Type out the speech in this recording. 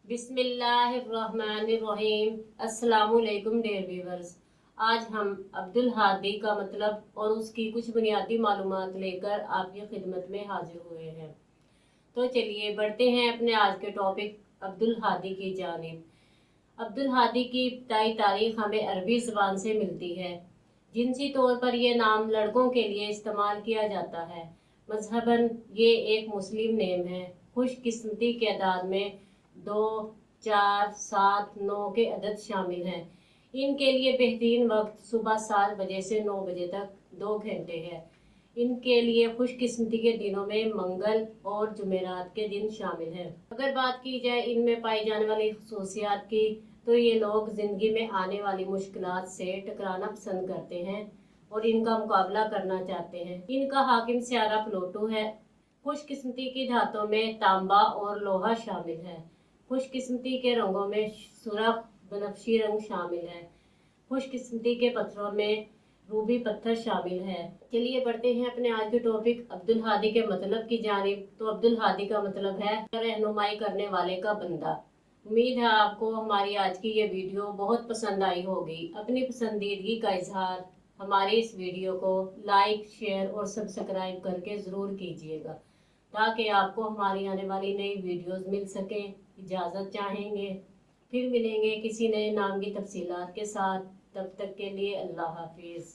بسم اللہ الرحمن الرحیم۔ السلام علیکم ڈیئر ویورز، آج ہم عبدالہادی کا مطلب اور اس کی کچھ بنیادی معلومات لے کر آپ کی خدمت میں حاضر ہوئے ہیں۔ تو چلیے بڑھتے ہیں اپنے آج کے ٹاپک عبدالہادی کی جانب۔ عبدالہادی کی ابتدائی تاریخ ہمیں عربی زبان سے ملتی ہے۔ جنسی طور پر یہ نام لڑکوں کے لیے استعمال کیا جاتا ہے۔ مذہباً یہ ایک مسلم نیم ہے۔ خوش قسمتی کے اعداد میں 2، 4، 7، 9 کے عدد شامل ہیں۔ ان کے لیے بہترین وقت صبح 7 بجے سے 9 بجے تک 2 گھنٹے ہے۔ ان کے لیے خوش قسمتی کے دنوں میں منگل اور جمعرات کے دن شامل ہیں۔ اگر بات کی جائے ان میں پائی جانے والی خصوصیات کی تو یہ لوگ زندگی میں آنے والی مشکلات سے ٹکرانا پسند کرتے ہیں اور ان کا مقابلہ کرنا چاہتے ہیں۔ ان کا حاکم سیارہ پلوٹو ہے۔ خوش قسمتی کی دھاتوں میں تانبا اور لوہا شامل ہے۔ خوش قسمتی کے رنگوں میں سرخ بنفشی رنگ شامل ہے۔ خوش قسمتی کے پتھروں میں روبی پتھر شامل ہے۔ چلیے بڑھتے ہیں اپنے آج کے ٹاپک عبدالہادی کے مطلب کی جانب۔ تو عبدالہادی کا مطلب ہے رہنمائی کرنے والے کا بندہ۔ امید ہے آپ کو ہماری آج کی یہ ویڈیو بہت پسند آئی ہوگی۔ اپنی پسندیدگی کا اظہار ہماری اس ویڈیو کو لائک، شیئر اور سبسکرائب کر کے ضرور کیجیے گا تاکہ آپ کو ہماری آنے والی نئی ویڈیوز مل سکیں۔ اجازت چاہیں گے، پھر ملیں گے کسی نئے نام کی تفصیلات کے ساتھ۔ تب تک کے لیے اللہ حافظ۔